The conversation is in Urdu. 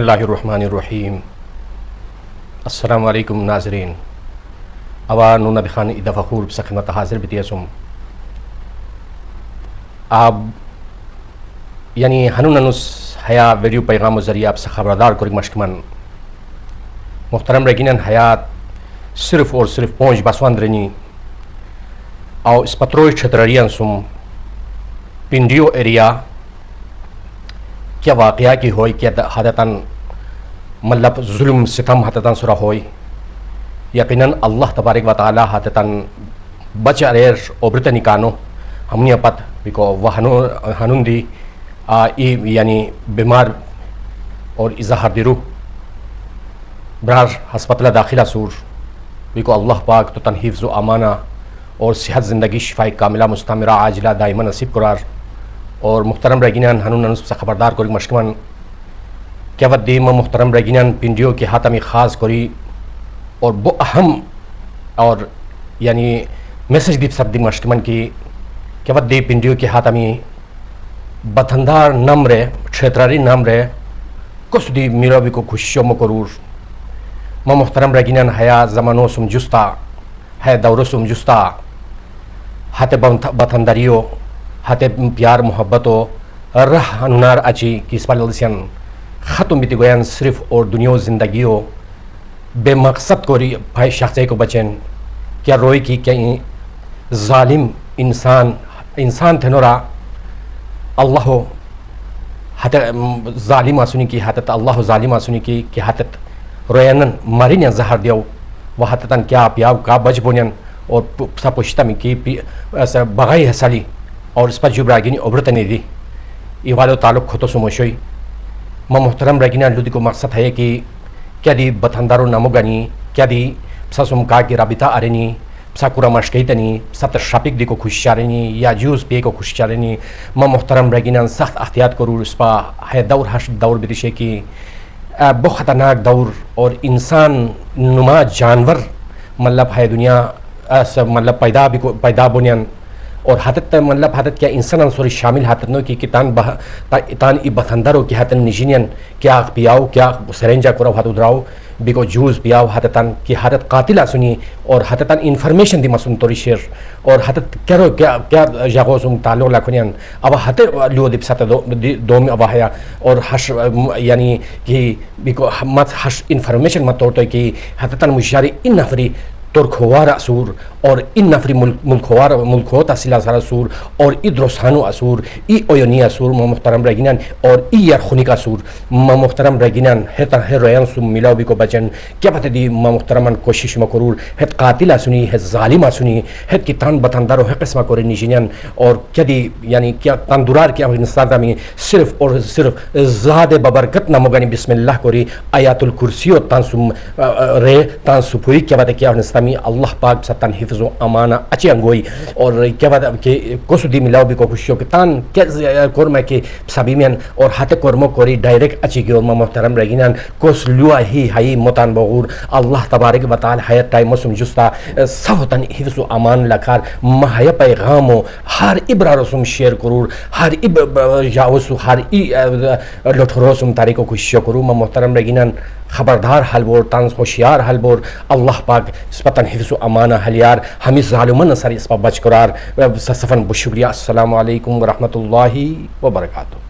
اللہ الرحمن الرحیم السلام علیکم ناظرین اوان نون بخان ادفخور بسخدمت حاضر بتیسم آپ یعنی ہنونس حیا ویڈیو پیغام و ذریعہ آپ سے خبردار کرک مشکمن محترم رگینن حیات صرف اور صرف پونچ بسواندرنی او اس پتروی چھترین سم پنڈیو ایریا کیا واقعہ کی ہوئی کیا حدتاً مطلب ظلم ستم حدتاً سرا ہوئی یقیناً اللہ تبارک و تعالی حدتاً بچ اریر اوبرت نکانو ہمنی پت بکو وہ ہنون دی یعنی بیمار اور اظہار دیرو برار ہسپتال داخلہ سور بکو اللہ پاک تو تن حفظ و امانہ اور صحت زندگی شفائی کاملہ مستمرہ عاجلہ دائمہ نصیب قرار اور محترم رگینان ہنون سے خبردار کوری مشکمن کیا ود دیم محترم رگینان پنڈیو کے حاتمی خاص کوری اور بو اہم اور یعنی میسج دیپ سب دی مشکمن کی کیا ود دی پنڈیو کے حاتمی بتندار نمرے چھتراری نمرے کس دی میرا بھی کو خوشیوں مکرور ما محترم رگینان حیا زمانو سم جستا ہے دور سم جستا ہاتھ بتندریو ہاتھ پیار محبتو رہ انار اچی کی اسپالسین ختم بیتی گویان صرف اور دنیا زندگیو بے مقصد کو بھائی شخصے کو بچین کیا روئی کی کیا ظالم انسان تھے نورا اللہ حت ظالم آسونی کی حتت اللہ ظالم آسونی کی کہ حتت روینن مرین زہر دیو وہ حتتاً کیا پیاو کا بچ بونین اور سا پوشتا میں کی بغائی حسالی اور اس پر جب راگینی عبرت نہیں دی یہ والو تعلق خطو سموشوئی ما محترم راگینی لودی کو مقصد ہے کہ کیا دی بتندارو نمو گنی کیا دی پسا سمکا کی رابطہ آرنی پسا کورا مشکیتنی پسا تشرپک دی کو خوش چارنی یا جوز پی کو خوش چارنی ما محترم راگینی سخت احتیاط کرور اس پا ہے دور حشر دور بدشے کی بہت خطرناک دور اور انسان نما جانور مطلب ہے دنیا مطلب پیدا بنیان اور حدت مطلب حدت کیا انسان انصوری شامل حدت نو کی تان ای بتندرو کی حدت نجینین کیا پیاو کیا سرنجا کرو حدت دراو بیکو جوز پیاو حدتان کی حدت قاتل سنی اور حدتان انفرمیشن دی مسون توری شیر اور حدت کرو کیا جاگو سم تعلق لکنیان اب حدت لیو دی پسات دوم اب ہے اور حش یعنی کہ بیکو مت حش انفرمیشن مت توڑ تو کی حدتان مشاری ان نفری ترکھوار اسور اور ان نفری ملکوت اصلا سر اسور اور ای درسانو اسور ای اوینی اسور ما محترم رگینان اور ای یرخونی کا اسور ما محترم رگینان ہتا ہے رویان سم ملاو بھی کو بچن کیا پتہ دی ما محترمان کوشش مکرور ہت قاتل اسنی ہت ظالم اسنی ہت کی تان بتندارو ہے قسمہ کوری نیجینان اور کیا دی یعنی کیا تندرار کیا افغانستان میں صرف اور صرف زاد ببرکت نموگانی بسم اللہ کوری آیات الکرسی و تان سم رے تان سپوئی کیا پتہ کیا افغانستان اللہ پاک ستان حفظ و امانہ اچھی انگوئی اور کیا بات کہ کوسو دی ملاو بھی کو خوشیو کہ تان کیا کورما کہ سبیمین اور ہاتھ کورمو کوری ڈائریکٹ اچھی کی اور محترم رگینان کوس لوا ہی ہائی متان بغور اللہ تبارک و تعالی حیات ٹائم مسلم جستا سوتن حفظ و امان لکار مہیا پیغامو ہر ابرارو سم شیئر کرور ہر جاوسو ہر لٹھرو سم تاریکو خوشیو کرور محترم رگینان خبردار حل بور تانس ہوشیار حل بور اللہ پاک سپتن حفظ و امانہ حلیار ہمیں ظالمن سر اس پا بچ قرار سفن بشکریہ السلام علیکم ورحمۃ اللہ وبرکاتہ.